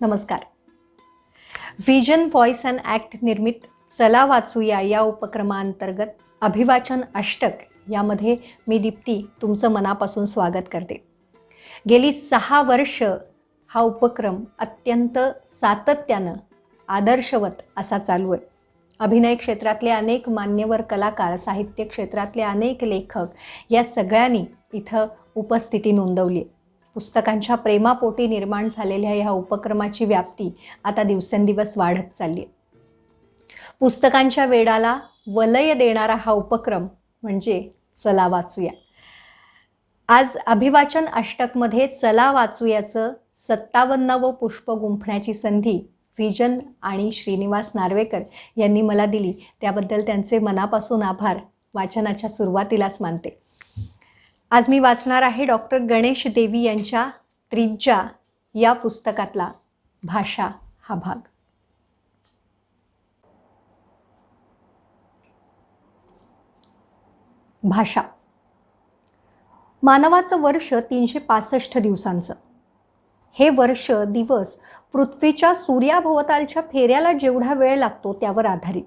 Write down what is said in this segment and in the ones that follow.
नमस्कार. Vision voice and act निर्मित चला वाचूया या उपक्रमाअंतर्गत अभिवाचन अष्टक यामध्ये मी दीप्ती तुमचं मनापासून स्वागत करते. गेली 6 वर्ष हा उपक्रम अत्यंत सातत्यानं आदर्शवत असा चालू आहे. अभिनय क्षेत्रातले अनेक मान्यवर कलाकार, साहित्य क्षेत्रातले अनेक लेखक या सगळ्यांनी इथं उपस्थिती नोंदवली आहे. पुस्तकांच्या प्रेमापोटी निर्माण झालेल्या ह्या उपक्रमाची व्याप्ती आता दिवसेंदिवस वाढत चालली आहे. पुस्तकांच्या वेडाला वलय देणारा हा उपक्रम म्हणजे चला वाचूया. आज अभिवाचन अष्टकमध्ये चला वाचूयाचं 57वं पुष्प गुंफण्याची संधी व्हिजन आणि श्रीनिवास नार्वेकर यांनी मला दिली. त्याबद्दल त्यांचे मनापासून आभार वाचनाच्या सुरुवातीलाच मानते. आज मी वाचणार आहे डॉक्टर गणेश देवी यांच्या त्रिज्या या पुस्तकातला भाषा हा भाग. भाषा. मानवाचं वर्ष 365 दिवसांचं. हे वर्ष दिवस पृथ्वीच्या सूर्याभोवतालच्या फेऱ्याला जेवढा वेळ लागतो त्यावर आधारित.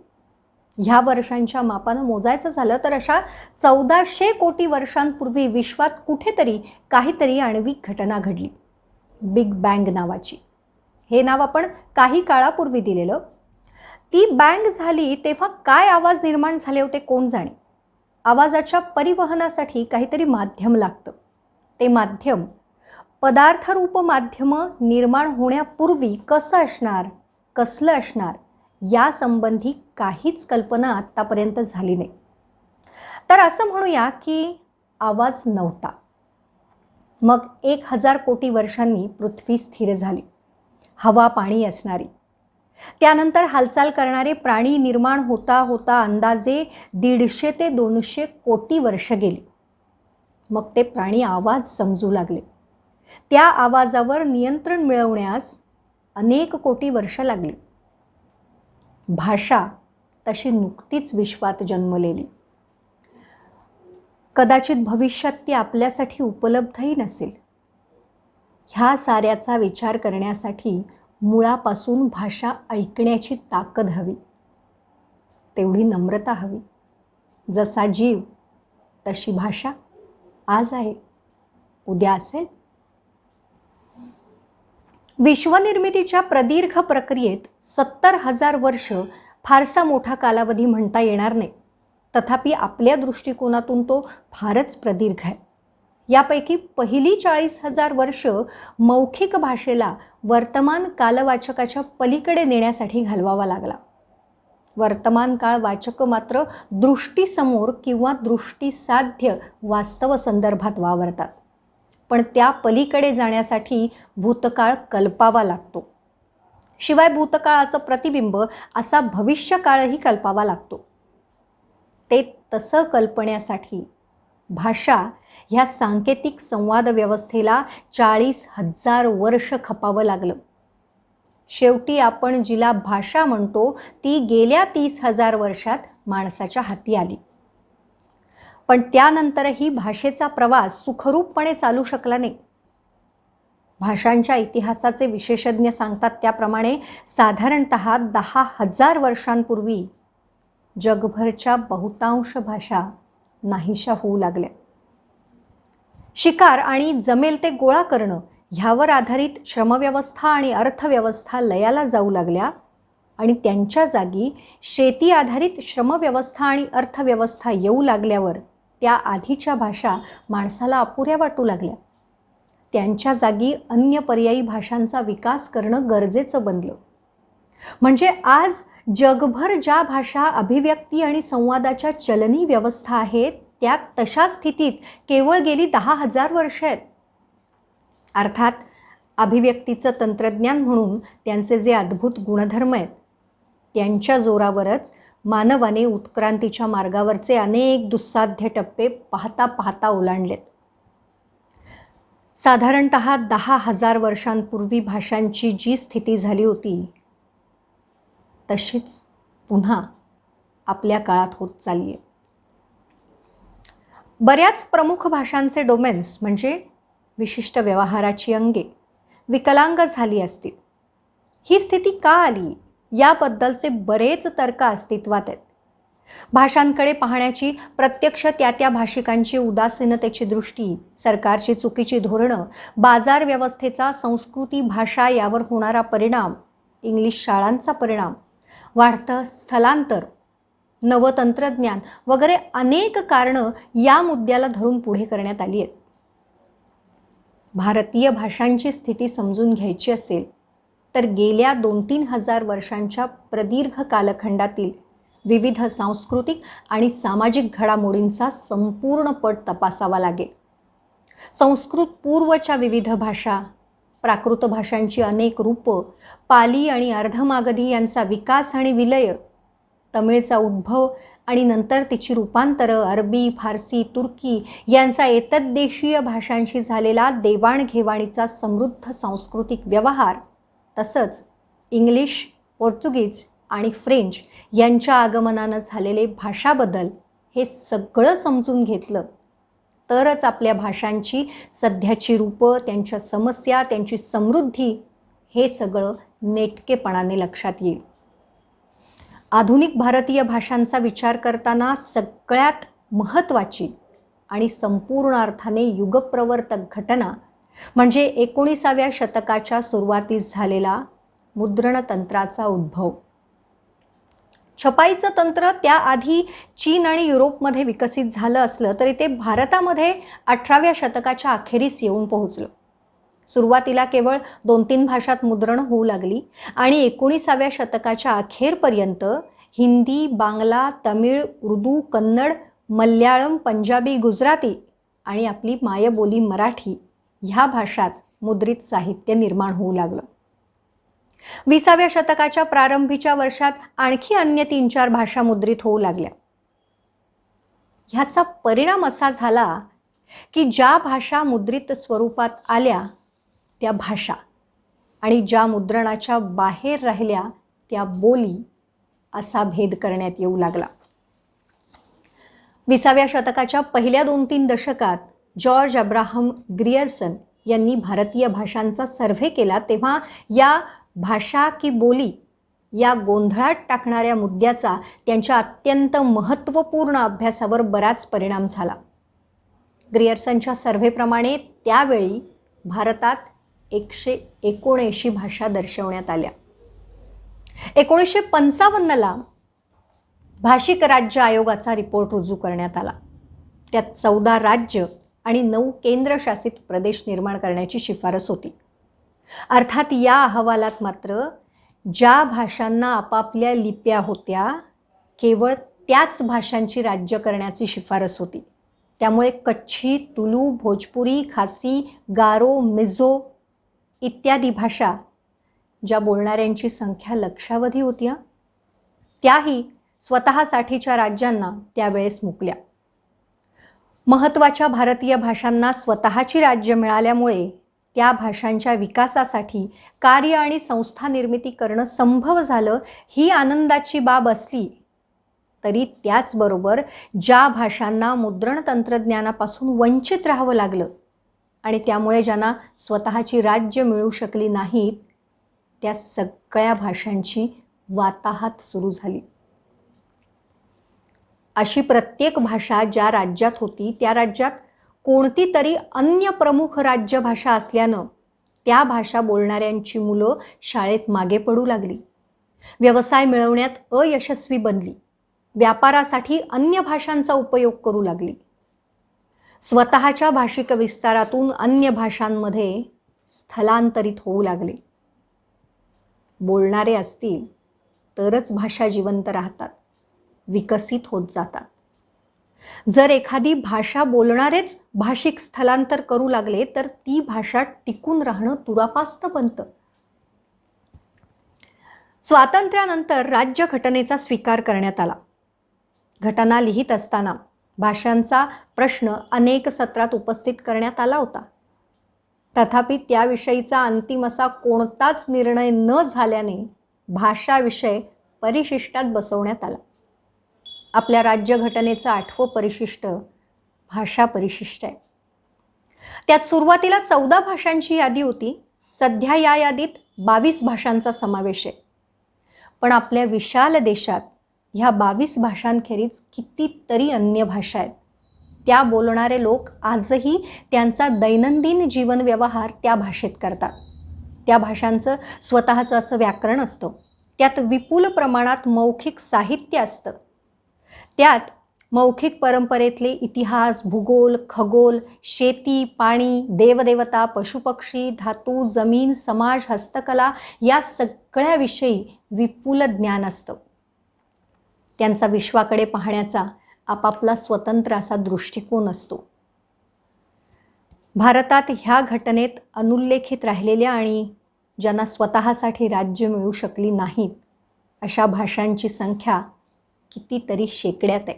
ह्या वर्षांच्या मापानं मोजायचं झालं तर अशा 1400 कोटी वर्षांपूर्वी विश्वात कुठेतरी काहीतरी आण्विक घटना घडली, बिग बँग नावाची. हे नाव आपण काही काळापूर्वी दिलेलं. ती बँग झाली तेव्हा काय आवाज निर्माण झाले होते कोण जाणे. आवाजाच्या परिवहनासाठी काहीतरी माध्यम लागतं. ते माध्यम पदार्थरूप माध्यम निर्माण होण्यापूर्वी कसं असणार, कसलं असणार यासंबंधी काहीच कल्पना आत्तापर्यंत झाली नाही. तर असं म्हणूया की आवाज नव्हता. मग 1000 कोटी वर्षांनी पृथ्वी स्थिर झाली, हवा पाणी असणारी. त्यानंतर हालचाल करणारे प्राणी निर्माण होता होता अंदाजे 150 ते 200 कोटी वर्ष गेली. मग ते प्राणी आवाज समजू लागले. त्या आवाजावर नियंत्रण मिळवण्यास अनेक कोटी वर्ष लागली. भाषा तशी नुकतीच विश्वात जन्मलेली. कदाचित भविष्यात ती आपल्यासाठी उपलब्धही नसेल. ह्या साऱ्याचा विचार करण्यासाठी मुळापासून भाषा ऐकण्याची ताकद हवी, तेवढी नम्रता हवी. जसा जीव तशी भाषा. आज आहे, उद्या असेल. विश्वनिर्मितीच्या प्रदीर्घ प्रक्रियेत 70,000 वर्ष फारसा मोठा कालावधी म्हणता येणार नाही. तथापि आपल्या दृष्टिकोनातून तो फारच प्रदीर्घ आहे. यापैकी पहिली 40,000 वर्ष मौखिक भाषेला वर्तमान कालवाचकाच्या पलीकडे नेण्यासाठी घालवावा लागला. वर्तमान काळ वाचक मात्र दृष्टीसमोर किंवा दृष्टीसाध्य वास्तव संदर्भात वावरतात. पण त्या पलीकडे जाण्यासाठी भूतकाळ कल्पावा लागतो. शिवाय भूतकाळाचं प्रतिबिंब असा भविष्यकाळही कल्पावा लागतो. ते तसं कल्पण्यासाठी भाषा ह्या सांकेतिक संवाद व्यवस्थेला 40,000 वर्ष खपावं लागलं. शेवटी आपण जिला भाषा म्हणतो ती गेल्या 30,000 वर्षात माणसाच्या हाती आली. पण त्यानंतरही भाषेचा प्रवास सुखरूपपणे चालू शकला नाही. भाषांच्या इतिहासाचे विशेषज्ञ सांगतात त्याप्रमाणे साधारणतः 10,000 वर्षांपूर्वी जगभरच्या बहुतांश भाषा नाहीशा होऊ लागल्या. शिकार आणि जमेल ते गोळा करणं ह्यावर आधारित श्रमव्यवस्था आणि अर्थव्यवस्था लयाला जाऊ लागल्या आणि त्यांच्या जागी शेती आधारित श्रमव्यवस्था आणि अर्थव्यवस्था येऊ लागल्यावर त्या आधीच्या भाषा माणसाला अपुऱ्या वाटू लागल्या. त्यांच्या जागी अन्य पर्यायी भाषांचा विकास करणं गरजेचं बनलं. म्हणजे आज जगभर ज्या भाषा अभिव्यक्ती आणि संवादाच्या चलनी व्यवस्था आहेत त्या तशा स्थितीत केवळ गेली 10,000 वर्ष आहेत. अर्थात अभिव्यक्तीचं तंत्रज्ञान म्हणून त्यांचे जे अद्भुत गुणधर्म आहेत त्यांच्या जोरावरच मानवाने उत्क्रांतीच्या मार्गावरचे अनेक दुस्साध्य टप्पे पाहता पाहता ओलांडलेत. साधारणतः 10,000 वर्षांपूर्वी भाषांची जी स्थिती झाली होती तशीच पुन्हा आपल्या काळात होत चालली आहे. बऱ्याच प्रमुख भाषांचे डोमेन्स म्हणजे विशिष्ट व्यवहाराची अंगे विकलांग झाली असतील. ही स्थिती का आली याबद्दलचे बरेच तर्क अस्तित्वात आहेत. भाषांकडे पाहण्याची प्रत्यक्ष त्या भाषिकांची उदासीनतेची दृष्टी, सरकारची चुकीची धोरणं, बाजार व्यवस्थेचा संस्कृती भाषा यावर होणारा परिणाम, इंग्लिश शाळांचा परिणाम, वाढतं स्थलांतर, नवतंत्रज्ञान वगैरे अनेक कारणं या मुद्द्याला धरून पुढे करण्यात आली आहेत. भारतीय भाषांची स्थिती समजून घ्यायची असेल तर गेल्या 2-3 हजार वर्षांच्या प्रदीर्घ कालखंडातील विविध सांस्कृतिक आणि सामाजिक घडामोडींचा संपूर्ण पट तपासावा लागेल. संस्कृत पूर्वच्या विविध भाषा, प्राकृत भाषांची अनेक रूपं, पाली आणि अर्धमागधी यांचा विकास आणि विलय, तमिळचा उद्भव आणि नंतर तिची रूपांतरं, अरबी, फारसी, तुर्की यांचा एतद्देशीय भाषांशी झालेला देवाणघेवाणीचा समृद्ध सांस्कृतिक व्यवहार, तसंच इंग्लिश, पोर्तुगीज आणि फ्रेंच यांच्या आगमनानं झालेले भाषा बदल, हे सगळं समजून घेतलं तरच आपल्या भाषांची सध्याची रूपं, त्यांच्या समस्या, त्यांची समृद्धी हे सगळं नेटकेपणाने लक्षात येईल. आधुनिक भारतीय भाषांचा विचार करताना सगळ्यात महत्त्वाची आणि संपूर्ण अर्थाने युगप्रवर्तक घटना म्हणजे 19व्या शतकाच्या सुरुवातीस झालेला मुद्रणतंत्राचा उद्भव. छपाईचं तंत्र त्याआधी चीन आणि युरोपमध्ये विकसित झालं असलं तरी ते भारतामध्ये 18व्या शतकाच्या अखेरीस येऊन पोहोचलं. सुरुवातीला केवळ 2-3 भाषात मुद्रण होऊ लागली आणि 19व्या शतकाच्या अखेरपर्यंत हिंदी, बांगला, तमिळ, उर्दू, कन्नड, मल्याळम, पंजाबी, गुजराती आणि आपली मायबोली मराठी ह्या भाषात मुद्रित साहित्य निर्माण होऊ लागलं. 20व्या शतकाच्या प्रारंभीच्या वर्षात आणखी अन्य 3-4 भाषा मुद्रित होऊ लागल्या. ह्याचा परिणाम असा झाला की ज्या भाषा मुद्रित स्वरूपात आल्या त्या भाषा आणि ज्या मुद्रणाच्या बाहेर राहिल्या त्या बोली असा भेद करण्यात येऊ लागला. 20व्या शतकाच्या पहिल्या 2-3 दशकात जॉर्ज अब्राहम ग्रियर्सन यांनी भारतीय भाषांचा सर्व्हे केला तेव्हा या भाषा की बोली या गोंधळात टाकणाऱ्या मुद्द्याचा त्यांच्या अत्यंत महत्त्वपूर्ण अभ्यासावर बराच परिणाम झाला. ग्रियर्सनच्या सर्व्हेप्रमाणे त्यावेळी भारतात 179 भाषा दर्शवण्यात आल्या. 1955ला भाषिक राज्य आयोगाचा रिपोर्ट रुजू करण्यात आला. त्यात 14 राज्य आणि 9 केंद्रशासित प्रदेश निर्माण करण्याची शिफारस होती. अर्थात या अहवालात मात्र ज्या भाषांना आपापल्या लिप्या होत्या केवळ त्याच भाषांची राज्य करण्याची शिफारस होती. त्यामुळे कच्छी, तुलू, भोजपुरी, खासी, गारो, मिझो इत्यादी भाषा ज्या बोलणाऱ्यांची संख्या लक्षावधी होती त्याही स्वतःसाठीच्या राज्यांना त्यावेळेस मुकल्या. महत्त्वाच्या भारतीय भाषांना स्वतःची राज्य मिळाल्यामुळे त्या भाषांच्या विकासासाठी कार्य आणि संस्था निर्मिती करणं संभव झालं ही आनंदाची बाब असली तरी त्याचबरोबर ज्या भाषांना मुद्रण तंत्रज्ञानापासून वंचित राहावं लागलं आणि त्यामुळे ज्यांना स्वतःची राज्य मिळू शकली नाहीत त्या सगळ्या भाषांची वाताहत सुरू झाली. अशी प्रत्येक भाषा ज्या राज्यात होती त्या राज्यात कोणती तरी अन्य प्रमुख राज्यभाषा असल्यानं त्या भाषा बोलणाऱ्यांची मुलं शाळेत मागे पडू लागली, व्यवसाय मिळवण्यात अयशस्वी बनली, व्यापारासाठी अन्य भाषांचा उपयोग करू लागली, स्वतःच्या भाषिक विस्तारातून अन्य भाषांमध्ये स्थलांतरित होऊ लागले. बोलणारे असतील तरच भाषा जिवंत राहतात, विकसित होत जातात. जर एखादी भाषा बोलणारेच भाषिक स्थलांतर करू लागले तर ती भाषा टिकून राहणं दुरापास्त बनतं. स्वातंत्र्यानंतर राज्यघटनेचा स्वीकार करण्यात आला. घटना लिहित असताना भाषांचा प्रश्न अनेक सत्रात उपस्थित करण्यात आला होता. तथापि त्याविषयीचा अंतिम असा कोणताच निर्णय न झाल्याने भाषा विषय परिशिष्टात बसवण्यात आला. आपल्या राज्यघटनेचं 8वं परिशिष्ट भाषा परिशिष्ट आहे. त्यात सुरुवातीला 14 भाषांची यादी होती. सध्या या यादीत 22 भाषांचा समावेश आहे. पण आपल्या विशाल देशात ह्या 22 भाषांखेरीज कितीतरी अन्य भाषा आहेत. त्या बोलणारे लोक आजही त्यांचा दैनंदिन जीवन व्यवहार त्या भाषेत करतात. त्या भाषांचं स्वतःचं असं व्याकरण असतं. त्यात विपुल प्रमाणात मौखिक साहित्य असतं. त्यात मौखिक परंपरेतले इतिहास, भूगोल, खगोल, शेती, पाणी, देवदेवता, पशुपक्षी, धातू, जमीन, समाज, हस्तकला या सगळ्याविषयी विपुल ज्ञान असतं. त्यांचा विश्वाकडे पाहण्याचा आपापला स्वतंत्र असा दृष्टिकोन असतो. भारतात ह्या घटनेत अनुल्लेखित राहिलेल्या आणि ज्यांना स्वतःसाठी राज्य मिळू शकली नाहीत अशा भाषांची संख्या कितीतरी शेकड्यात आहे.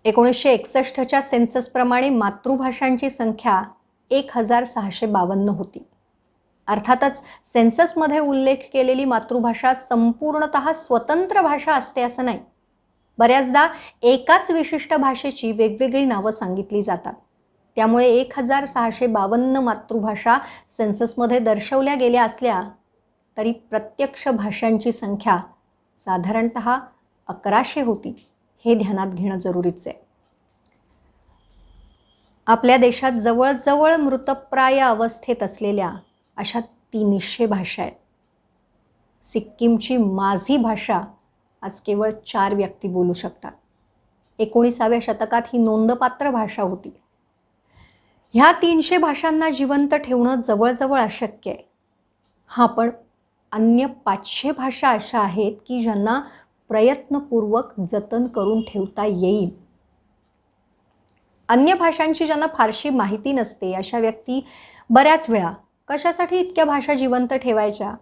1961च्या सेन्ससप्रमाणे मातृभाषांची संख्या 1652 होती. अर्थातच सेन्ससमध्ये उल्लेख केलेली मातृभाषा संपूर्णतः स्वतंत्र भाषा असते असं नाही. बऱ्याचदा एकाच विशिष्ट भाषेची वेगवेगळी नावं सांगितली जातात. त्यामुळे 1652 मातृभाषा सेन्ससमध्ये दर्शवल्या गेल्या असल्या तरी प्रत्यक्ष भाषांची संख्या साधारणतः 1100 होती, हे ध्यानात घेणं जरुरीचं आहे. आपल्या देशात जवळजवळ मृतप्राय अवस्थेत असलेल्या अशा 300 भाषा आहेत. सिक्कीमची माझी भाषा आज केवळ 4 व्यक्ती बोलू शकतात. 19व्या शतकात ही नोंदपात्र भाषा होती. ह्या 300 भाषांना जिवंत ठेवणं जवळजवळ अशक्य आहे. हां, पण अन्य 500 भाषा अशा आहेत की ज्यांना प्रयत्नपूर्वक जतन करून ठेवता येईल. अन्य भाषांची ज्यांना फारशी माहिती नसते अशा व्यक्ती बऱ्याच वेळा कशासाठी इतक्या भाषा जिवंत ठेवायच्या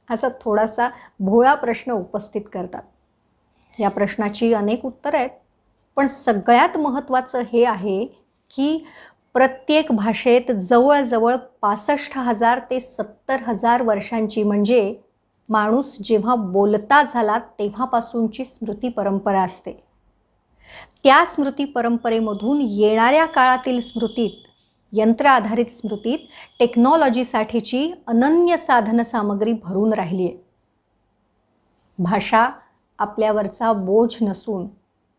असा थोडासा भोळा प्रश्न उपस्थित करतात. या प्रश्नाची अनेक उत्तरं आहेत, पण सगळ्यात महत्त्वाचं हे आहे की प्रत्येक भाषेत जवळजवळ 65,000 ते 70,000 वर्षांची, म्हणजे माणूस जेव्हा बोलता झाला तेव्हापासूनची स्मृती परंपरा असते. त्या स्मृती परंपरेमधून येणाऱ्या काळातील स्मृतीत, यंत्र आधारित स्मृतीत टेक्नॉलॉजीसाठीची अनन्य साधन सामग्री भरून राहिली आहे. भाषा आपल्यावरचा बोझ नसून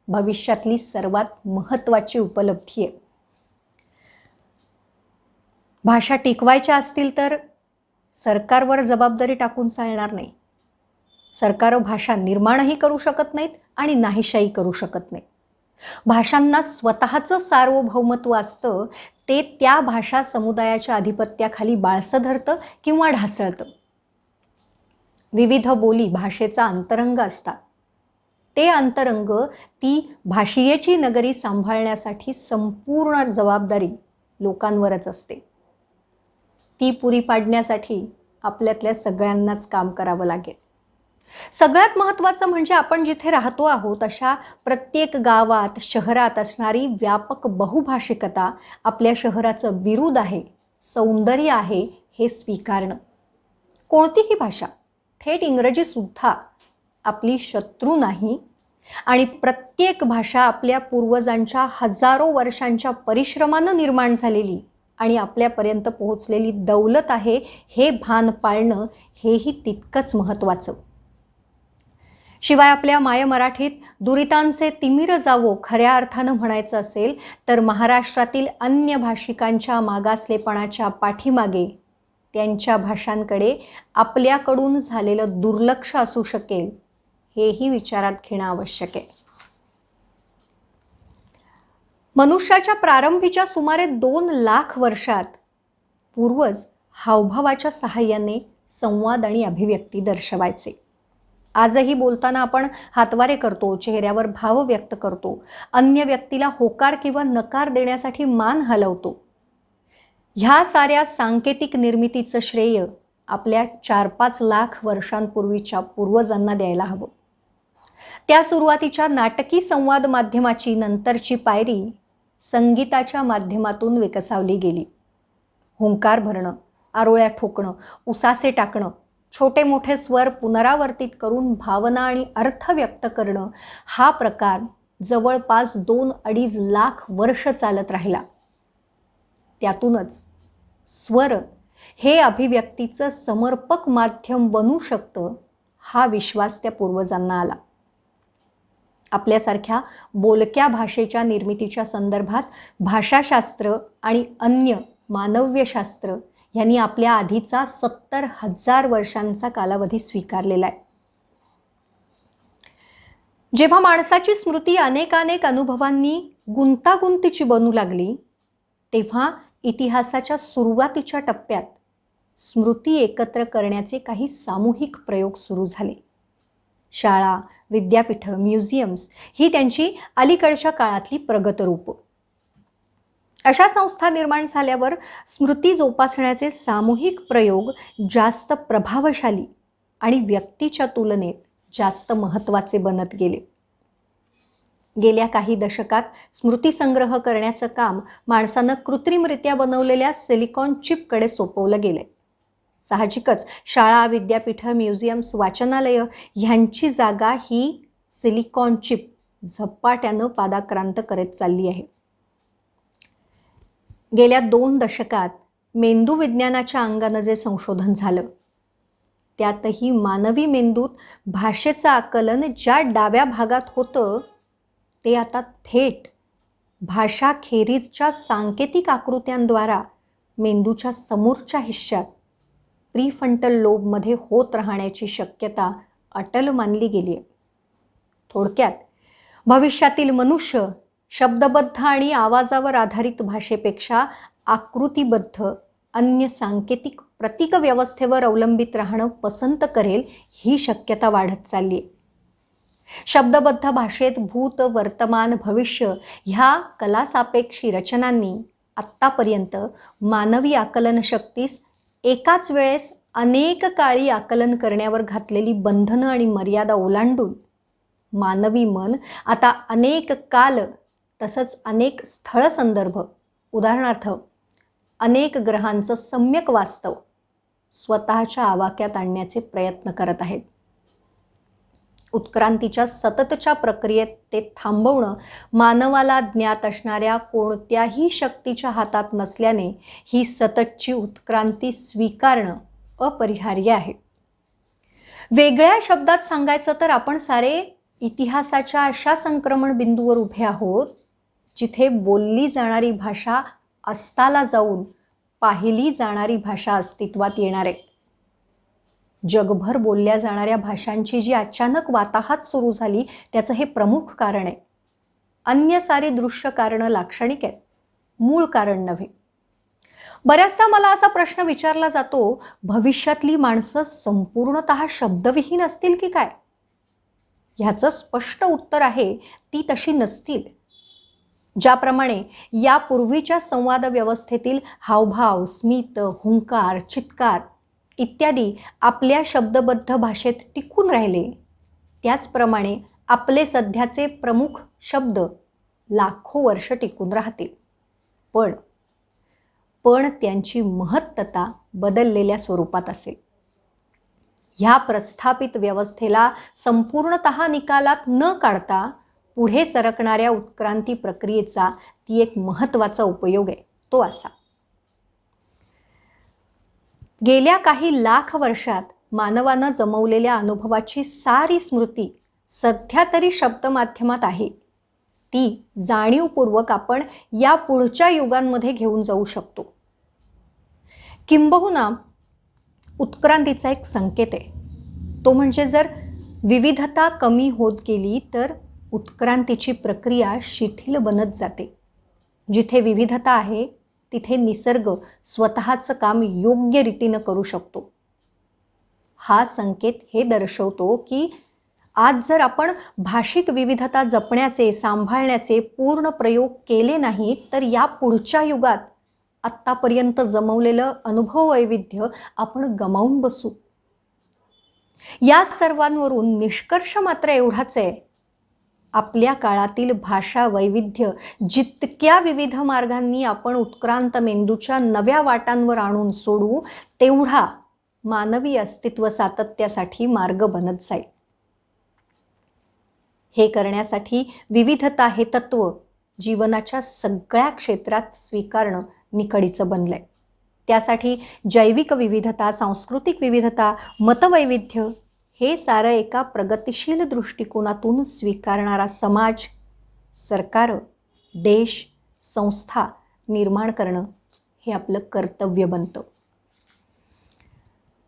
भविष्यातली सर्वात महत्त्वाची उपलब्धी आहे. भाषा टिकवायच्या असतील तर सरकारवर जबाबदारी टाकून चालणार नाही. सरकारं भाषा निर्माणही करू शकत नाहीत आणि नाहीशाही करू शकत नाही. भाषांना स्वतःचं सार्वभौमत्व असतं, ते त्या भाषा समुदायाच्या आधिपत्याखाली बाळसं धरतं किंवा ढासळतं. विविध बोली भाषेचा अंतरंग असतात. ते अंतरंग, ती भाषीयेची नगरी सांभाळण्यासाठी संपूर्ण जबाबदारी लोकांवरच असते. ती पुरी पाडण्यासाठी आपल्यातल्या सगळ्यांनाच काम करावं लागेल. सगळ्यात महत्त्वाचं म्हणजे आपण जिथे राहतो आहोत अशा प्रत्येक गावात, शहरात असणारी व्यापक बहुभाषिकता आपल्या शहराचं बिरुद आहे, सौंदर्य आहे, हे स्वीकारणं. कोणतीही भाषा, थेट इंग्रजीसुद्धा आपली शत्रू नाही आणि प्रत्येक भाषा आपल्या पूर्वजांच्या हजारो वर्षांच्या परिश्रमानं निर्माण झालेली आणि आपल्यापर्यंत पोहोचलेली दौलत आहे, हे भान पाळणं हेही तितकंच महत्त्वाचं. शिवाय आपल्या माय मराठीत दुरितांचे तिमिर जावो खऱ्या अर्थानं म्हणायचं असेल तर महाराष्ट्रातील अन्य भाषिकांच्या मागासलेपणाच्या पाठीमागे त्यांच्या भाषांकडे आपल्याकडून झालेलं दुर्लक्ष असू शकेल, हेही विचारात घेणं आवश्यक आहे. मनुष्याच्या प्रारंभीच्या सुमारे 2 लाख वर्षात पूर्वज हावभावाच्या सहाय्याने संवाद आणि अभिव्यक्ती दर्शवायचे. आजही बोलताना आपण हातवारे करतो, चेहऱ्यावर भाव व्यक्त करतो, अन्य व्यक्तीला होकार किंवा नकार देण्यासाठी मान हलवतो. ह्या साऱ्या सांकेतिक निर्मितीचं श्रेय आपल्या 4-5 लाख वर्षांपूर्वीच्या पूर्वजांना द्यायला हवं. त्या सुरुवातीच्या नाटकी संवाद माध्यमाची नंतरची पायरी संगीताच्या माध्यमातून विकसावली गेली. हुंकार भरणं, आरोळ्या ठोकणं, उसासे टाकणं, छोटे मोठे स्वर पुनरावर्तित करून भावना आणि अर्थ व्यक्त करणं, हा प्रकार जवळपास 2-2.5 लाख वर्ष चालत राहिला. त्यातूनच स्वर हे अभिव्यक्तीचं समर्पक माध्यम बनू शकतं, हा विश्वास त्या पूर्वजांना आला. आपल्यासारख्या बोलक्या भाषेच्या निर्मितीच्या संदर्भात भाषाशास्त्र आणि अन्य मानव्यशास्त्र यांनी आपल्या आधीचा 70,000 वर्षांचा कालावधी स्वीकारलेला आहे. जेव्हा माणसाची स्मृती अनेकानेक अनुभवांनी गुंतागुंतीची बनू लागली, तेव्हा इतिहासाच्या सुरुवातीच्या टप्प्यात स्मृती एकत्र करण्याचे काही सामूहिक प्रयोग सुरू झाले. शाळा, विद्यापीठं, म्युझियम्स ही त्यांची अलीकडच्या काळातली प्रगत रूपं. अशा संस्था निर्माण झाल्यावर स्मृती जोपासण्याचे सामूहिक प्रयोग जास्त प्रभावशाली आणि व्यक्तीच्या तुलनेत जास्त महत्त्वाचे बनत गेले. गेल्या काही दशकात स्मृती संग्रह करण्याचं काम माणसानं कृत्रिमरित्या बनवलेल्या सिलिकॉन चिपकडे सोपवलं गेलंय. साहजिकच शाळा, विद्यापीठं, म्युझियम्स, वाचनालयं ह्यांची जागा ही सिलिकॉन चिप झपाट्यानं पादाक्रांत करत चालली आहे. गेल्या 2 दशकात मेंदू विज्ञानाच्या अंगानं जे संशोधन झालं, त्यातही मानवी मेंदूत भाषेचं आकलन ज्या डाव्या भागात होतं, ते आता थेट भाषाखेरीजच्या सांकेतिक आकृत्यांद्वारा मेंदूच्या समोरच्या हिश्श्यात प्रीफ्रंटल लोबमध्ये होत राहण्याची शक्यता अटल मानली गेली आहे. थोडक्यात, भविष्यातील मनुष्य शब्दबद्ध आणि आवाजावर आधारित भाषेपेक्षा आकृतीबद्ध अन्य सांकेतिक प्रतीक व्यवस्थेवर अवलंबित राहणं पसंत करेल, ही शक्यता वाढत चालली आहे. शब्दबद्ध भाषेत भूत, वर्तमान, भविष्य ह्या कलासापेक्षी रचनांनी आत्तापर्यंत मानवी आकलन शक्तीस एकाच वेळेस अनेक काळी आकलन करण्यावर घातलेली बंधनं आणि मर्यादा ओलांडून मानवी मन आता अनेक काल तसंच अनेक स्थळ संदर्भ, उदाहरणार्थ अनेक ग्रहांचं सम्यक वास्तव स्वतःच्या आवाक्यात आणण्याचे प्रयत्न करत आहेत. उत्क्रांतीच्या सततच्या प्रक्रियेत ते थांबवणं मानवाला ज्ञात असणाऱ्या कोणत्याही शक्तीच्या हातात नसल्याने ही सततची उत्क्रांती स्वीकारणं अपरिहार्य आहे. वेगळ्या शब्दात सांगायचं तर आपण सारे इतिहासाच्या अशा संक्रमण बिंदूवर उभे आहोत, जिथे बोलली जाणारी भाषा अस्ताला जाऊन पाहिली जाणारी भाषा अस्तित्वात येणार आहे. जगभर बोलल्या जाणाऱ्या भाषांची जी अचानक वाताहत सुरू झाली, त्याचं हे प्रमुख कारण आहे. अन्य सारी दृश्य कारणं लाक्षणिक आहेत, मूळ कारण नव्हे. बऱ्याचदा मला असा प्रश्न विचारला जातो, भविष्यातली माणसं संपूर्णतः शब्दविहीन असतील की काय? ह्याचं स्पष्ट उत्तर आहे, ती तशी नसतील. ज्याप्रमाणे यापूर्वीच्या संवाद व्यवस्थेतील हावभाव, स्मित, हुंकार, चित्कार इत्यादी आपल्या शब्दबद्ध भाषेत टिकून राहिले, त्याचप्रमाणे आपले सध्याचे प्रमुख शब्द लाखो वर्ष टिकून राहतील. पण त्यांची महत्तता बदललेल्या स्वरूपात असेल. ह्या प्रस्थापित व्यवस्थेला संपूर्णतः निकालात न काढता पुढे सरकणाऱ्या उत्क्रांती प्रक्रियेचा ती एक महत्त्वाचा उपयोग आहे. तो असा, गेल्या काही लाख वर्षात मानवानं जमवलेल्या अनुभवाची सारी स्मृती सध्या तरी शब्दमाध्यमात आहे. ती जाणीवपूर्वक आपण या पुढच्या युगांमध्ये घेऊन जाऊ शकतो. किंबहुना उत्क्रांतीचा एक संकेत आहे. तो म्हणजे जर विविधता कमी होत गेली तर उत्क्रांतीची प्रक्रिया शिथिल बनत जाते. जिथे विविधता आहे तिथे निसर्ग स्वतःचं काम योग्य रीतीनं करू शकतो. हा संकेत हे दर्शवतो की आज जर आपण भाषिक विविधता जपण्याचे, सांभाळण्याचे पूर्ण प्रयोग केले नाहीत तर या पुढच्या युगात आत्तापर्यंत जमवलेलं अनुभव वैविध्य आपण गमावून बसू. या सर्वांवरून निष्कर्ष मात्र एवढाच आहे, आपल्या काळातील भाषा वैविध्य जितक्या विविध मार्गांनी आपण उत्क्रांत मेंदूच्या नव्या वाटांवर आणून सोडू, तेवढा मानवी अस्तित्व सातत्यासाठी मार्ग बनत जाईल. हे करण्यासाठी विविधता हे तत्व जीवनाच्या सगळ्या क्षेत्रात स्वीकारणं निकडीचं बनलंय. त्यासाठी जैविक विविधता, सांस्कृतिक विविधता, मतवैविध्य हे सारं एका प्रगतिशील दृष्टिकोनातून स्वीकारणारा समाज, सरकार, देश, संस्था निर्माण करणं हे आपलं कर्तव्य बनतं.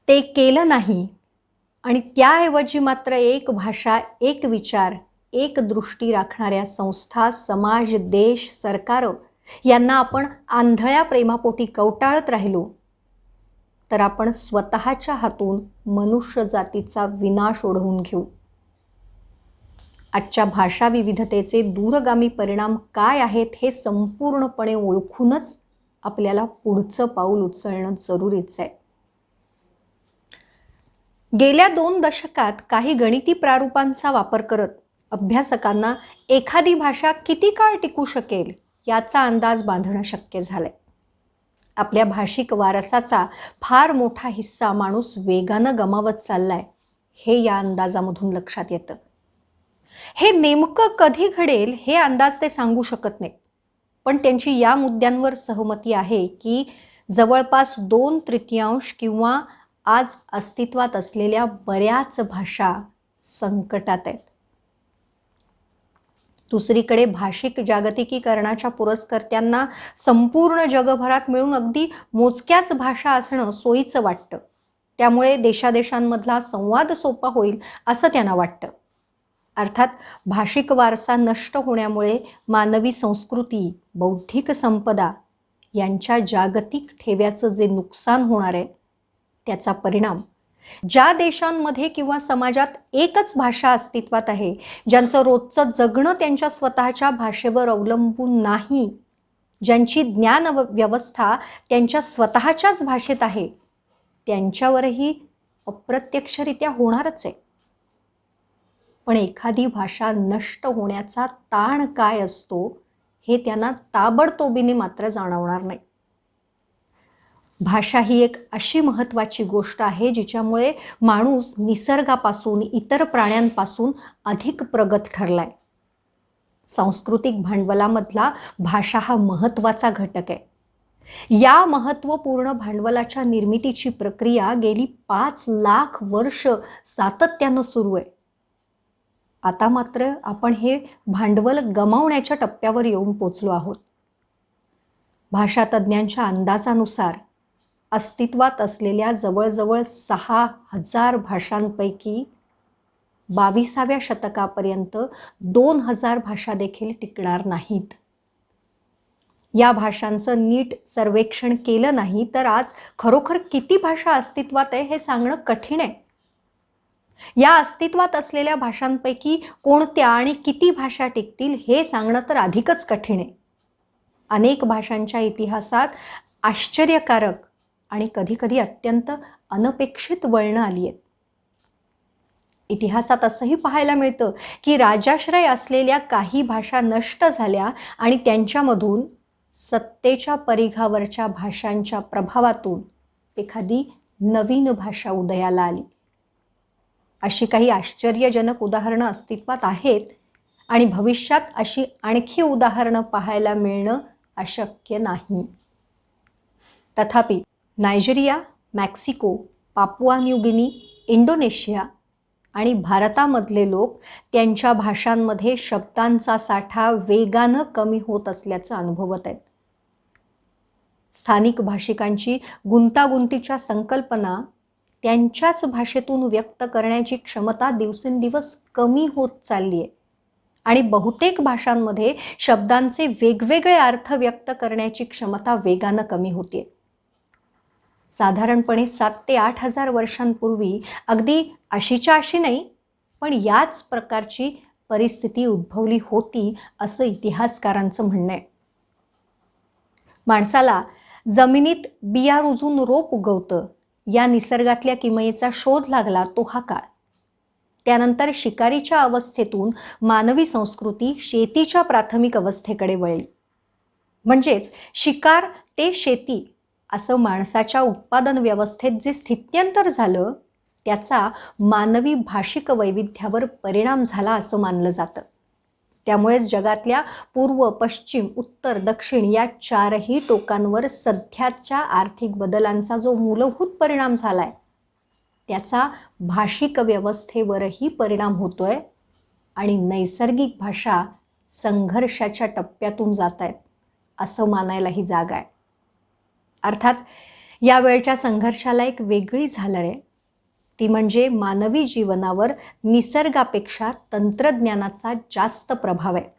ते केलं नाही आणि त्याऐवजी मात्र एक भाषा, एक विचार, एक दृष्टी राखणाऱ्या संस्था, समाज, देश, सरकार यांना आपण आंधळ्या प्रेमापोटी कवटाळत राहिलो तर आपण स्वतःच्या हातून मनुष्य जातीचा विनाश ओढवून घेऊ. आजच्या भाषा विविधतेचे दूरगामी परिणाम काय आहेत हे संपूर्णपणे ओळखूनच आपल्याला पुढचं पाऊल उचलणं जरुरीचं आहे. गेल्या 2 दशकात काही गणिती प्रारूपांचा वापर करत अभ्यासकांना एखादी भाषा किती काळ टिकू शकेल याचा अंदाज बांधणं शक्य झालंय. आपल्या भाषिक वारसाचा फार मोठा हिस्सा माणूस वेगानं गमावत चाललाय हे या अंदाजामधून लक्षात येतं. हे नेमकं कधी घडेल हे अंदाज ते सांगू शकत नाहीत, पण त्यांची या मुद्द्यांवर सहमती आहे की जवळपास 2/3 किंवा आज अस्तित्वात असलेल्या बऱ्याच भाषा संकटात आहेत. दुसरीकडे भाषिक जागतिकीकरणाच्या पुरस्कर्त्यांना संपूर्ण जगभरात मिळून अगदी मोजक्याच भाषा असणं सोयीचं वाटतं. त्यामुळे देशादेशांमधला संवाद सोपा होईल असं त्यांना वाटतं. अर्थात भाषिक वारसा नष्ट होण्यामुळे मानवी संस्कृती, बौद्धिक संपदा यांच्या जागतिक ठेव्याचं जे नुकसान होणार आहे त्याचा परिणाम ज्या देशांमध्ये किंवा समाजात एकच भाषा अस्तित्वात आहे, ज्यांचं रोजचं जगणं त्यांच्या स्वतःच्या भाषेवर अवलंबून नाही, ज्यांची ज्ञान व्यवस्था त्यांच्या स्वतःच्याच भाषेत आहे, त्यांच्यावरही अप्रत्यक्षरित्या होणारच आहे. पण एखादी भाषा नष्ट होण्याचा ताण काय असतो हे त्यांना ताबडतोबीने मात्र जाणवणार नाही. भाषा ही एक अशी महत्त्वाची गोष्ट आहे जिच्यामुळे माणूस निसर्गापासून, इतर प्राण्यांपासून अधिक प्रगत ठरलाय. सांस्कृतिक भांडवलामधला भाषा हा महत्त्वाचा घटक आहे. या महत्त्वपूर्ण भांडवलाच्या निर्मितीची प्रक्रिया गेली 5 लाख वर्ष सातत्यानं सुरू आहे. आता मात्र आपण हे भांडवल गमावण्याच्या टप्प्यावर येऊन पोचलो आहोत. भाषातज्ञांच्या अंदाजानुसार अस्तित्वात असलेल्या जवळजवळ 6,000 भाषांपैकी 22व्या शतकापर्यंत 2,000 भाषा देखील टिकणार नाहीत. या भाषांचं नीट सर्वेक्षण केलं नाही तर आज खरोखर किती भाषा अस्तित्वात आहे हे सांगणं कठीण आहे. या अस्तित्वात असलेल्या भाषांपैकी कोणत्या आणि किती भाषा टिकतील हे सांगणं तर अधिकच कठीण आहे. अनेक भाषांच्या इतिहासात आश्चर्यकारक आणि कधीकधी अत्यंत अनपेक्षित वळणं आली आहेत. इतिहासात असंही पाहायला मिळतं की राजाश्रय असलेल्या काही भाषा नष्ट झाल्या आणि त्यांच्यामधून सत्तेच्या परिघावरच्या भाषांच्या प्रभावातून एखादी नवीन भाषा उदयाला आली. अशी काही आश्चर्यजनक उदाहरणं अस्तित्वात आहेत आणि भविष्यात अशी आणखी उदाहरणं पाहायला मिळणं अशक्य नाही. तथापि Nigeria, Mexico, Papua New Guinea, Indonesia आणि भारतामधले लोक त्यांच्या भाषांमध्ये शब्दांचा साठा वेगानं कमी होत असल्याचं अनुभवत आहेत. स्थानिक भाषिकांची गुंतागुंतीच्या संकल्पना त्यांच्याच भाषेतून व्यक्त करण्याची क्षमता दिवसेंदिवस कमी होत चालली आहे आणि बहुतेक भाषांमध्ये शब्दांचे वेगवेगळे अर्थ व्यक्त करण्याची क्षमता वेगानं कमी होते. साधारणपणे 7 ते 8 हजार वर्षांपूर्वी अगदी अशीच्या अशी नाही पण याच प्रकारची परिस्थिती उद्भवली होती असं इतिहासकारांचं म्हणणं आहे. माणसाला जमिनीत बिया रुजून रोप उगवतं या निसर्गातल्या किमयेचा शोध लागला तो हा काळ. त्यानंतर शिकारीच्या अवस्थेतून मानवी संस्कृती शेतीच्या प्राथमिक अवस्थेकडे वळली. म्हणजेच शिकार ते शेती असं माणसाच्या उत्पादन व्यवस्थेत जे स्थित्यंतर झालं त्याचा मानवी भाषिक वैविध्यावर परिणाम झाला असं मानलं जातं. त्यामुळेच जगातल्या पूर्व, पश्चिम, उत्तर, दक्षिण या चारही टोकांवर सध्याच्या आर्थिक बदलांचा जो मूलभूत परिणाम झालाय त्याचा भाषिक व्यवस्थेवरही परिणाम होतोय आणि नैसर्गिक भाषा संघर्षाच्या टप्प्यातून जात आहेत असं मानायलाही जागा आहे. अर्थात यावेळच्या संघर्षाला एक वेगळी झालर आहे, ती म्हणजे मानवी जीवनावर निसर्गापेक्षा तंत्रज्ञानाचा जास्त प्रभाव आहे.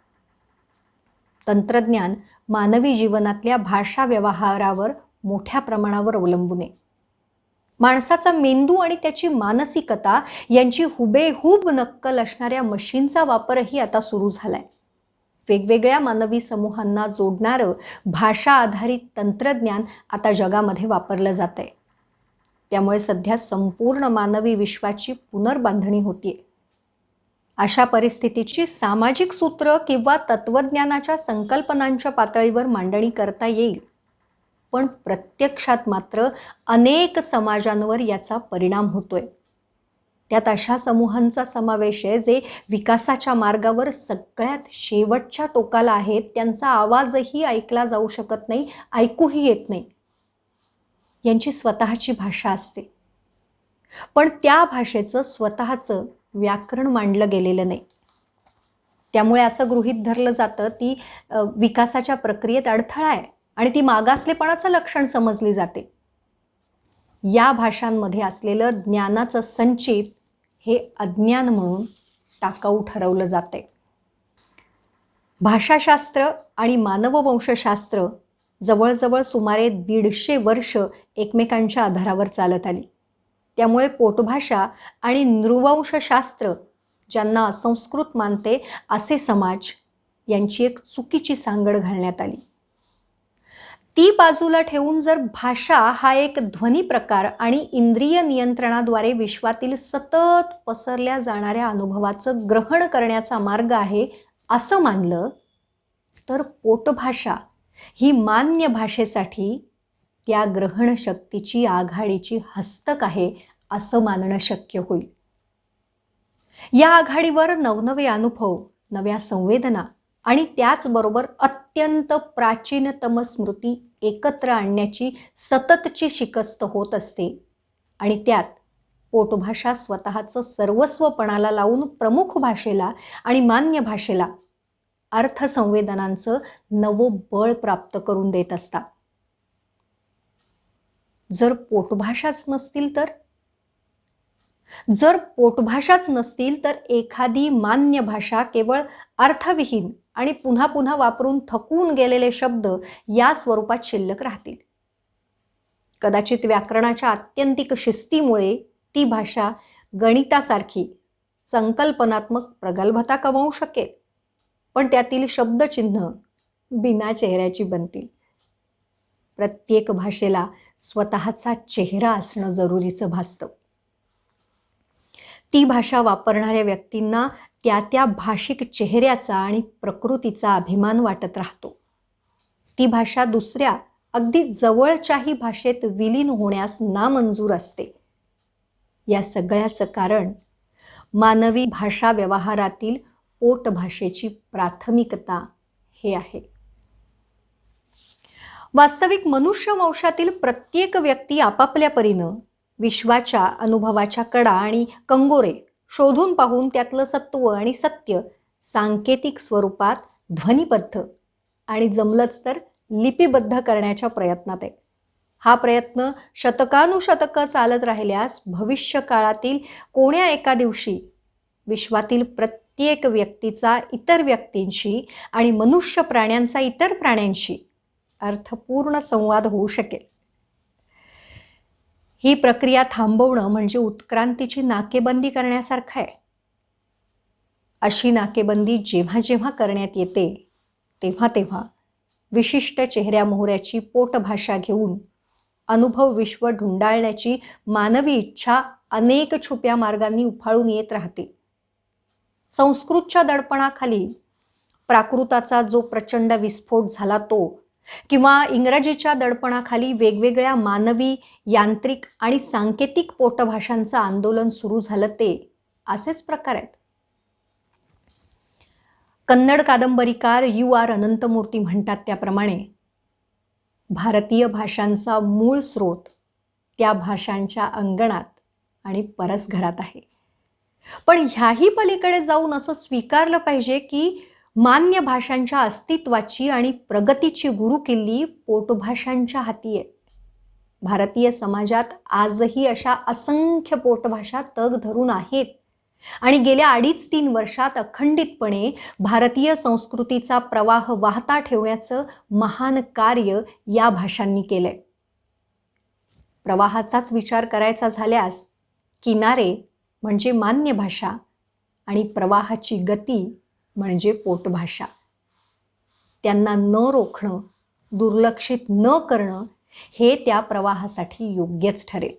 तंत्रज्ञान मानवी जीवनातल्या भाषा व्यवहारावर मोठ्या प्रमाणावर अवलंबून आहे. माणसाचा मेंदू आणि त्याची मानसिकता यांची हुबेहूब नक्कल असणाऱ्या मशीनचा वापरही आता सुरू झालाय. वेगवेगळ्या मानवी समूहांना जोडणारं भाषा आधारित तंत्रज्ञान आता जगामध्ये वापरलं जात आहे. त्यामुळे सध्या संपूर्ण मानवी विश्वाची पुनर्बांधणी होतीये. अशा परिस्थितीची सामाजिक सूत्र किंवा तत्वज्ञानाच्या संकल्पनांच्या पातळीवर मांडणी करता येईल, पण प्रत्यक्षात मात्र अनेक समाजांवर याचा परिणाम होतोय. त्यात अशा समूहांचा समावेश आहे जे विकासाच्या मार्गावर सगळ्यात शेवटच्या टोकाला आहेत, त्यांचा आवाजही ऐकला जाऊ शकत नाही, ऐकूही येत नाही. यांची स्वतःची भाषा असते, पण त्या भाषेचं स्वतःचं व्याकरण मांडलं गेलेलं नाही. त्यामुळे असं गृहीत धरलं जातं ती विकासाच्या प्रक्रियेत अडथळा आहे आणि ती मागासलेपणाचं लक्षण समजली जाते. या भाषांमध्ये असलेलं ज्ञानाचं संचित हे अज्ञान म्हणून टाकाऊ ठरवलं जाते. भाषाशास्त्र आणि मानववंशशास्त्र जवळजवळ सुमारे 150 वर्ष एकमेकांच्या आधारावर चालत आली. त्यामुळे पोटभाषा आणि नृवंशशास्त्र, ज्यांना असंस्कृत मानते असे समाज, यांची एक चुकीची सांगड घालण्यात आली. ती बाजूला ठेवून जर भाषा हा एक ध्वनी प्रकार आणि इंद्रिय नियंत्रणाद्वारे विश्वातील सतत पसरल्या जाणाऱ्या अनुभवाचं ग्रहण करण्याचा मार्ग आहे असं मानलं, तर पोटभाषा ही मान्य भाषेसाठी त्या ग्रहण शक्तीची आघाडीची हस्तक आहे असं मानणं शक्य होईल. या आघाडीवर नवनवे अनुभव, नव्या संवेदना आणि त्याचबरोबर अत्यंत प्राचीनतम स्मृती एकत्र आणण्याची सततची शिकस्त होत असते आणि त्यात पोटभाषा स्वतःचं सर्वस्व पणाला लावून प्रमुख भाषेला आणि मान्य भाषेला अर्थसंवेदनांचं नवं बळ प्राप्त करून देत असतात. जर पोटभाषाच नसतील तर एखादी मान्य भाषा केवळ अर्थविहीन आणि पुन्हा पुन्हा वापरून थकून गेलेले शब्द या स्वरूपात शिल्लक राहतील. कदाचित व्याकरणाच्या आत्यंतिक शिस्तीमुळे ती भाषा गणितासारखी संकल्पनात्मक प्रगल्भता कमावू शकेल, पण त्यातील शब्दचिन्ह बिना चेहऱ्याची बनतील. प्रत्येक भाषेला स्वतःचा चेहरा असणं जरुरीचं भासतं. ती भाषा वापरणाऱ्या व्यक्तींना त्या त्या भाषिक चेहऱ्याचा आणि प्रकृतीचा अभिमान वाटत राहतो. ती भाषा दुसऱ्या अगदी जवळच्याही भाषेत विलीन होण्यास नामंजूर असते. या सगळ्याचं कारण मानवी भाषा व्यवहारातील पोटभाषेची प्राथमिकता हे आहे. वास्तविक मनुष्य वंशातील प्रत्येक व्यक्ती आपापल्या परीनं विश्वाच्या अनुभवाच्या कडा आणि कंगोरे शोधून पाहून त्यातलं सत्व आणि सत्य सांकेतिक स्वरूपात ध्वनिबद्ध आणि जमलंच तर लिपिबद्ध करण्याच्या प्रयत्नात आहे. हा प्रयत्न शतकानुशतकं चालत राहिल्यास भविष्य काळातील कोण्या एका दिवशी विश्वातील प्रत्येक व्यक्तीचा इतर व्यक्तींशी आणि मनुष्य प्राण्यांचा इतर प्राण्यांशी अर्थपूर्ण संवाद होऊ शकेल. ही प्रक्रिया थांबवणं म्हणजे उत्क्रांतीची नाकेबंदी करण्यासारखं आहे. अशी नाकेबंदी जेव्हा जेव्हा करण्यात येते तेव्हा तेव्हा विशिष्ट चेहऱ्या मोहऱ्याची पोटभाषा घेऊन अनुभव विश्व ढुंडाळण्याची मानवी इच्छा अनेक छुप्या मार्गांनी उफाळून येत राहते. संस्कृतच्या दडपणाखाली प्राकृताचा जो प्रचंड विस्फोट झाला तो, किंवा इंग्रजीच्या दडपणाखाली वेगवेगळ्या मानवी, यांत्रिक आणि सांकेतिक पोटभाषांचं आंदोलन सुरू झालं, ते असेच प्रकार आहेत. कन्नड कादंबरीकार यू आर अनंतमूर्ती म्हणतात त्याप्रमाणे भारतीय भाषांचा मूळ स्रोत त्या भाषांच्या अंगणात आणि परसघरात आहे. पण ह्याही पलीकडे जाऊन असं स्वीकारलं पाहिजे की मान्य भाषांच्या अस्तित्वाची आणि प्रगतीची गुरुकिल्ली पोटभाषांच्या हाती आहे. भारतीय समाजात आजही अशा असंख्य पोटभाषा तग धरून आहेत आणि गेल्या 2.5-3 वर्षात अखंडितपणे भारतीय संस्कृतीचा प्रवाह वाहता ठेवण्याचं महान कार्य या भाषांनी केलंय. प्रवाहाचाच विचार करायचा झाल्यास किनारे म्हणजे मान्य भाषा आणि प्रवाहाची गती म्हणजे पोटभाषा. त्यांना न रोखणं, दुर्लक्षित न करणं हे त्या प्रवाहासाठी योग्यच ठरेल.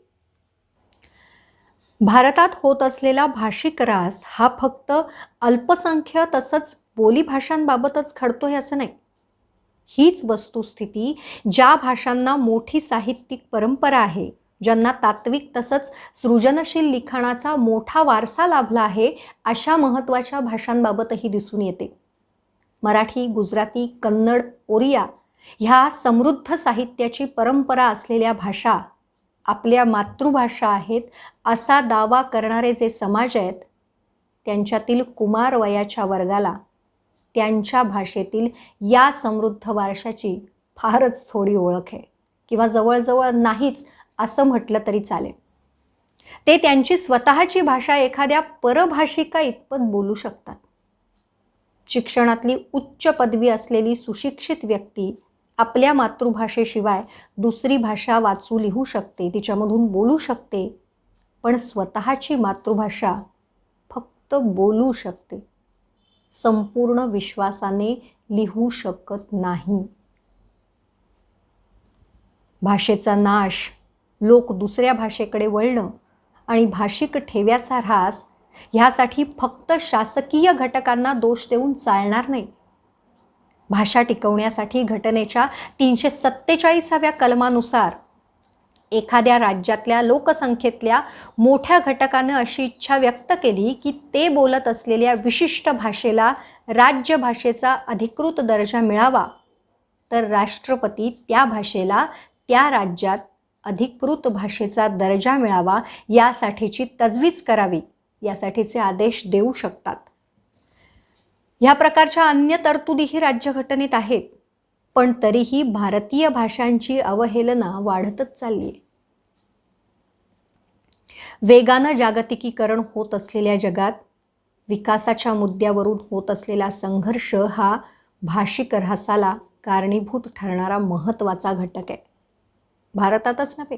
भारतात होत असलेला भाषिक ऱ्हास हा फक्त अल्पसंख्य तसंच बोलीभाषांबाबतच घडतोय असं नाही. हीच वस्तुस्थिती ज्या भाषांना मोठी साहित्यिक परंपरा आहे, ज्यांना तात्विक तसंच सृजनशील लिखाणाचा मोठा वारसा लाभला आहे, अशा महत्त्वाच्या भाषांबाबतही दिसून येते. मराठी, गुजराती, कन्नड, ओरिया ह्या समृद्ध साहित्याची परंपरा असलेल्या भाषा आपल्या मातृभाषा आहेत असा दावा करणारे जे समाज आहेत, त्यांच्यातील कुमार वयाच्या वर्गाला त्यांच्या भाषेतील या समृद्ध वारशाची फारच थोडी ओळख आहे किंवा जवळजवळ नाहीच असं म्हटलं तरी चालेल. ते त्यांची स्वतःची भाषा एखाद्या परभाषिका इतपत बोलू शकतात. शिक्षणातली उच्च पदवी असलेली सुशिक्षित व्यक्ती आपल्या मातृभाषेशिवाय दुसरी भाषा वाचू लिहू शकते, तिच्यामधून बोलू शकते, पण स्वतःची मातृभाषा फक्त बोलू शकते, संपूर्ण विश्वासाने लिहू शकत नाही. भाषेचा नाश, लोक दुसऱ्या भाषेकडे वळणं आणि भाषिक ठेव्याचा ऱ्हास ह्यासाठी फक्त शासकीय घटकांना दोष देऊन चालणार नाही. भाषा टिकवण्यासाठी घटनेच्या 347व्या कलमानुसार एखाद्या राज्यातल्या लोकसंख्येतल्या मोठ्या घटकानं अशी इच्छा व्यक्त केली की ते बोलत असलेल्या विशिष्ट भाषेला राज्यभाषेचा अधिकृत दर्जा मिळावा, तर राष्ट्रपती त्या भाषेला त्या राज्यात अधिकृत भाषेचा दर्जा मिळावा यासाठीची तजवीज करावी, यासाठीचे आदेश देऊ शकतात. ह्या प्रकारच्या अन्य तरतुदीही राज्यघटनेत आहेत, पण तरीही भारतीय भाषांची अवहेलना वाढतच चालली आहे. वेगानं जागतिकीकरण होत असलेल्या जगात विकासाच्या मुद्द्यावरून होत असलेला संघर्ष हा भाषिक ऱ्हासाला कारणीभूत ठरणारा महत्त्वाचा घटक आहे. भारतातच नव्हे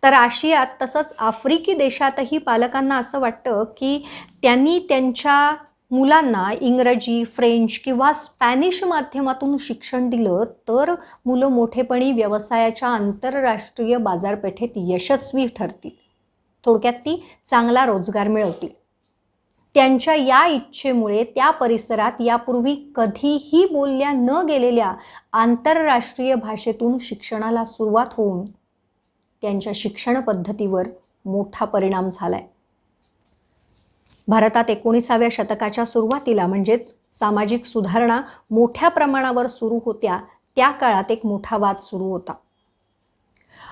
तर आशियात तसंच आफ्रिकी देशातही पालकांना असं वाटतं की त्यांनी त्यांच्या मुलांना इंग्रजी, फ्रेंच किंवा स्पॅनिश माध्यमातून शिक्षण दिलं तर मुलं मोठेपणी व्यवसायाच्या आंतरराष्ट्रीय बाजारपेठेत यशस्वी ठरतील, थोडक्यात ती चांगला रोजगार मिळवतील. त्यांच्या या इच्छेमुळे त्या परिसरात यापूर्वी कधीही बोलल्या न गेलेल्या आंतरराष्ट्रीय भाषेतून शिक्षणाला सुरुवात होऊन त्यांच्या शिक्षण पद्धतीवर मोठा परिणाम झालाय. भारतात 19व्या शतकाच्या सुरुवातीला म्हणजेच सामाजिक सुधारणा मोठ्या प्रमाणावर सुरू होत्या त्या काळात एक मोठा वाद सुरू होता.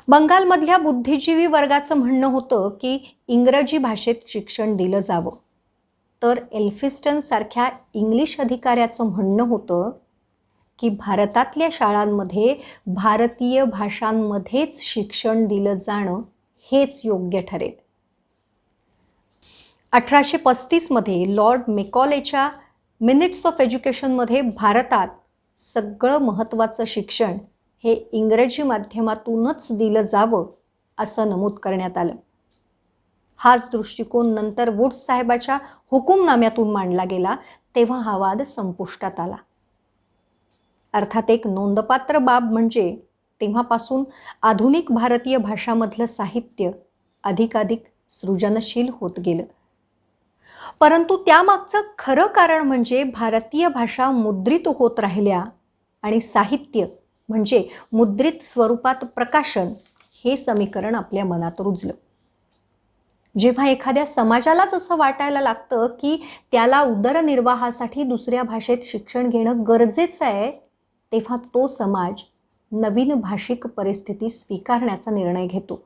बंगालमधल्या बुद्धिजीवी वर्गाचं म्हणणं होतं की इंग्रजी भाषेत शिक्षण दिलं जावं, तर एल्फिस्टन सारख्या इंग्लिश अधिकाऱ्याचं म्हणणं होतं की भारतातल्या शाळांमध्ये भारतीय भाषांमध्येच शिक्षण दिलं जाणं हेच योग्य ठरेल. 1835 मध्ये लॉर्ड मेकॉलेच्या मिनिट्स ऑफ एज्युकेशनमध्ये भारतात सगळं महत्त्वाचं शिक्षण हे इंग्रजी माध्यमातूनच दिलं जावं असं नमूद करण्यात आलं. हाच दृष्टिकोन नंतर वुड्स साहेबाच्या हुकूमनाम्यातून मांडला गेला, तेव्हा हा वाद संपुष्टात आला. अर्थात एक नोंदपात्र बाब म्हणजे तेव्हापासून आधुनिक भारतीय भाषामधलं साहित्य अधिकाधिक सृजनशील होत गेलं. परंतु त्यामागचं खरं कारण म्हणजे भारतीय भाषा मुद्रित होत राहिल्या आणि साहित्य म्हणजे मुद्रित स्वरूपात प्रकाशन हे समीकरण आपल्या मनात रुजलं. जेव्हा एखाद्या समाजालाच असं वाटायला लागतं की त्याला उदरनिर्वाहासाठी दुसऱ्या भाषेत शिक्षण घेणं गरजेचं आहे, तेव्हा तो समाज नवीन भाषिक परिस्थिती स्वीकारण्याचा निर्णय घेतो.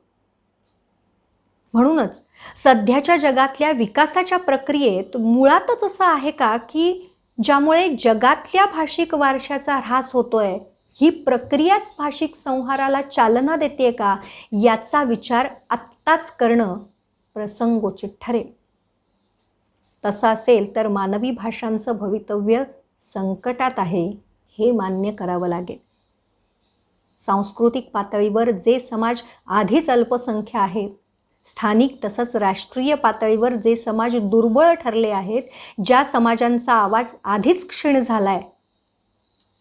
म्हणूनच सध्याच्या जगातल्या विकासाच्या प्रक्रियेत मुळातच असं आहे का की ज्यामुळे जगातल्या भाषिक वारशाचा ऱ्हास होतोय, ही प्रक्रियाच भाषिक संहाराला चालना देते का, याचा विचार आत्ताच करणं प्रसंगोचित ठरेल. तसं असेल तर मानवी भाषांचं भवितव्य संकटात आहे हे मान्य करावं लागेल. सांस्कृतिक पातळीवर जे समाज आधीच अल्पसंख्य आहेत, स्थानिक तसंच राष्ट्रीय पातळीवर जे समाज दुर्बळ ठरले आहेत, ज्या समाजांचा आवाज आधीच क्षीण झालाय,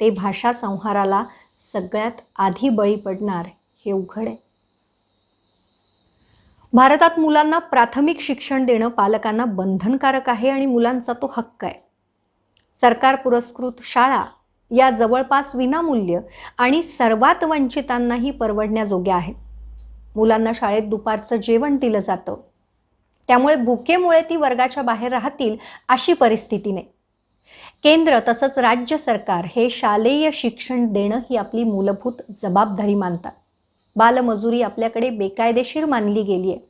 ते भाषा संहाराला सगळ्यात आधी बळी पडणार हे उघड आहे. भारतात मुलांना प्राथमिक शिक्षण देणं पालकांना बंधनकारक आहे आणि मुलांचा तो हक्क आहे. सरकार पुरस्कृत शाळा या जवळपास विनामूल्य आणि सर्वात वंचितांनाही परवडण्याजोग्या आहेत. मुलांना शाळेत दुपारचं जेवण दिलं जातं, त्यामुळे भुकेमुळे ती वर्गाच्या बाहेर राहतील अशी परिस्थिती नाही. केंद्र तसंच राज्य सरकार हे शालेय शिक्षण देणं ही आपली मूलभूत जबाबदारी मानतात. बालमजुरी आपल्याकडे बेकायदेशीर मानली गेली आहे.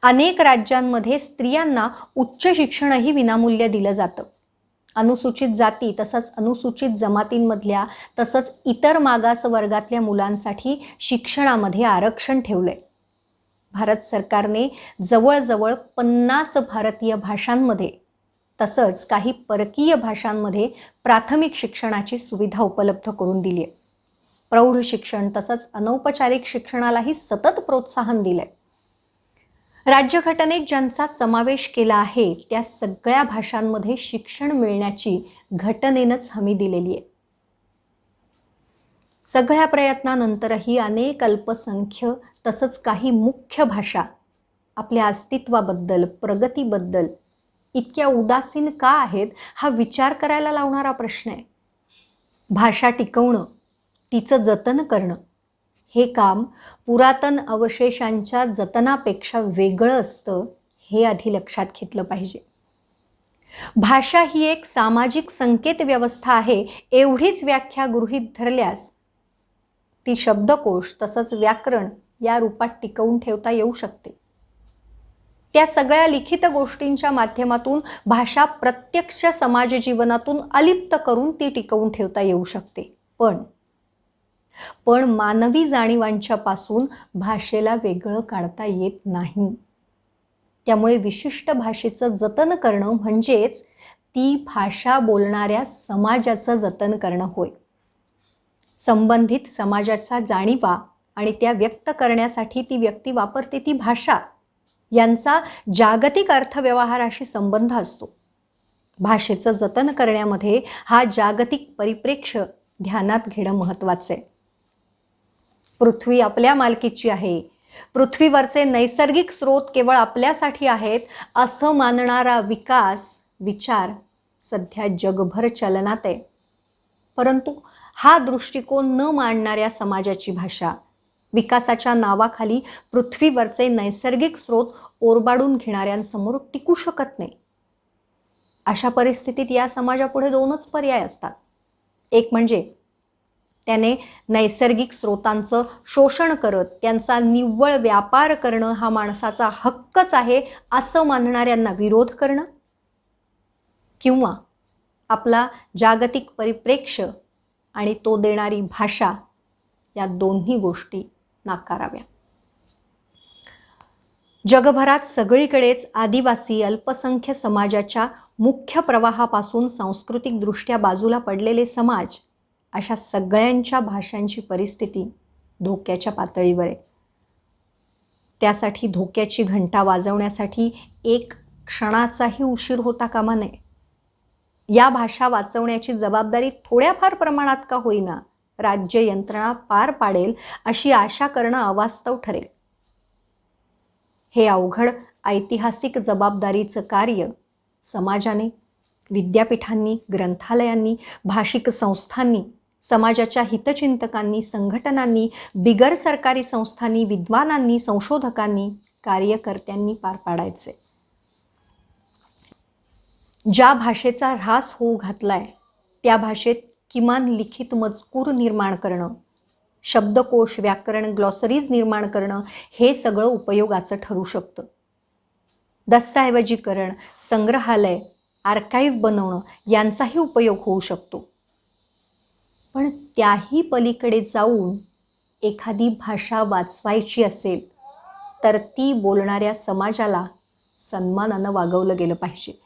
अनेक राज्यांमध्ये स्त्रियांना उच्च शिक्षणही विनामूल्य दिलं जातं. अनुसूचित जाती तसंच अनुसूचित जमातींमधल्या तसंच इतर मागास वर्गातल्या मुलांसाठी शिक्षणामध्ये आरक्षण ठेवलंय. भारत सरकारने जवळजवळ 50 भारतीय भाषांमध्ये तसंच काही परकीय भाषांमध्ये प्राथमिक शिक्षणाची सुविधा उपलब्ध करून दिली आहे. प्रौढ शिक्षण तसंच अनौपचारिक शिक्षणालाही सतत प्रोत्साहन दिलंय. राज्यघटनेत ज्यांचा समावेश केला आहे त्या सगळ्या भाषांमध्ये शिक्षण मिळण्याची घटनेनंच हमी दिलेली आहे. सगळ्या प्रयत्नानंतरही अनेक अल्पसंख्य तसंच काही मुख्य भाषा आपल्या अस्तित्वाबद्दल, प्रगतीबद्दल इतक्या उदासीन का आहेत, हा विचार करायला लावणारा प्रश्न आहे. भाषा टिकवणं, तिचं जतन करणं हे काम पुरातन अवशेषांच्या जतनापेक्षा वेगळं असतं हे आधी लक्षात घेतलं पाहिजे. भाषा ही एक सामाजिक संकेत व्यवस्था आहे एवढीच व्याख्या गृहीत धरल्यास ती शब्दकोश तसंच व्याकरण या रूपात टिकवून ठेवता येऊ शकते. त्या सगळ्या लिखित गोष्टींच्या माध्यमातून भाषा प्रत्यक्ष समाज जीवनातून अलिप्त करून ती टिकवून ठेवता येऊ शकते. पण मानवी जाणीवांच्या पासून भाषेला वेगळं काढता येत नाही. त्यामुळे विशिष्ट भाषेचं जतन करणं म्हणजेच ती भाषा बोलणाऱ्या समाजाचं जतन करणं होय. संबंधित समाजाच्या जाणीवा आणि त्या व्यक्त करण्यासाठी ती व्यक्ती वापरते ती भाषा यांचा जागतिक अर्थव्यवहाराशी संबंध असतो. भाषेचं जतन करण्यामध्ये हा जागतिक परिप्रेक्ष्य ध्यानात घेणं महत्त्वाचं आहे. पृथ्वी आपल्या मालकीची आहे, पृथ्वीवरचे नैसर्गिक स्रोत केवळ आपल्यासाठी आहेत असं मानणारा विचार सध्या जगभर चलनात आहे. परंतु हा दृष्टिकोन न मांडणाऱ्या समाजाची भाषा विकासाच्या नावाखाली पृथ्वीवरचे नैसर्गिक स्रोत ओरबाडून घेणाऱ्यांसमोर टिकू शकत नाही. अशा परिस्थितीत या समाजापुढे 2च पर्याय असतात. एक म्हणजे त्याने नैसर्गिक स्रोतांचं शोषण करत त्यांचा निव्वळ व्यापार करणं हा माणसाचा हक्कच आहे असं मानणाऱ्यांना विरोध करणं, किंवा आपला जागतिक परिप्रेक्ष्य आणि तो देणारी भाषा या दोन्ही गोष्टी नाकाराव्या. जगभरात सगळीकडेच आदिवासी अल्पसंख्य समाजाच्या मुख्य प्रवाहापासून सांस्कृतिकदृष्ट्या बाजूला पडलेले समाज अशा सगळ्यांच्या भाषांची परिस्थिती धोक्याच्या पातळीवर आहे. त्यासाठी धोक्याची घंटा वाजवण्यासाठी एक क्षणाचाही उशीर होता कामा नये. या भाषा वाचवण्याची जबाबदारी थोड्याफार प्रमाणात का होईना राज्य यंत्रणा पार पाडेल अशी आशा करणं अवास्तव ठरेल. हे अवघड ऐतिहासिक जबाबदारीचं कार्य समाजाने, विद्यापीठांनी, ग्रंथालयांनी, भाषिक संस्थांनी, समाजाच्या हितचिंतकांनी, संघटनांनी, बिगर सरकारी संस्थांनी, विद्वानांनी, संशोधकांनी कार्यकर्त्यांनी पार पाडायचे. ज्या भाषेचा ऱ्हास होऊ घातलाय त्या भाषेत किमान लिखित मजकूर निर्माण करणं, शब्दकोश, व्याकरण, ग्लॉसरीज निर्माण करणं हे सगळं उपयोगाचं ठरू शकतं. दस्तऐवजीकरण, संग्रहालय, आर्काईव्ह बनवणं यांचाही उपयोग होऊ शकतो. पण त्याही पलीकडे जाऊन एखादी भाषा वाचवायची असेल तर ती बोलणाऱ्या समाजाला सन्मानानं वागवलं गेलं पाहिजे.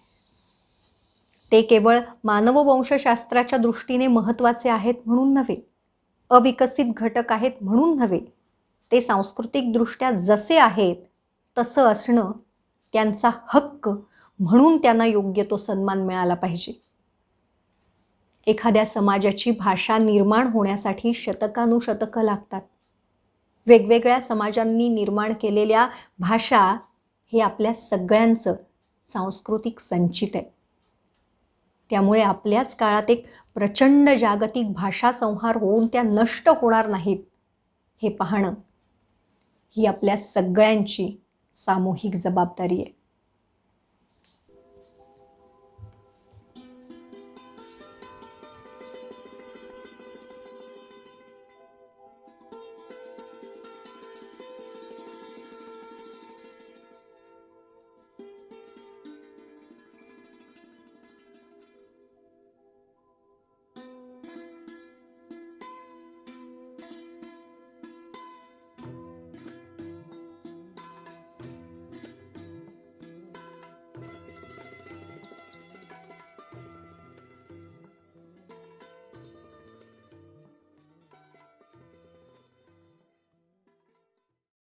ते केवळ मानववंशशास्त्राच्या दृष्टीने महत्त्वाचे आहेत म्हणून नव्हे, अविकसित घटक आहेत म्हणून नव्हे, ते सांस्कृतिकदृष्ट्या जसे आहेत तसं असणं त्यांचा हक्क म्हणून त्यांना योग्य तो सन्मान मिळाला पाहिजे. एखाद्या समाजाची भाषा निर्माण होण्यासाठी शतकानुशतकं लागतात. वेगवेगळ्या समाजांनी निर्माण केलेल्या भाषा हे आपल्या सगळ्यांचं सांस्कृतिक संचित आहे. त्यामुळे आपल्याच काळात एक प्रचंड जागतिक भाषा संहार होऊन त्या नष्ट होणार नाहीत हे पाहणं ही आपल्या सगळ्यांची सामूहिक जबाबदारी आहे.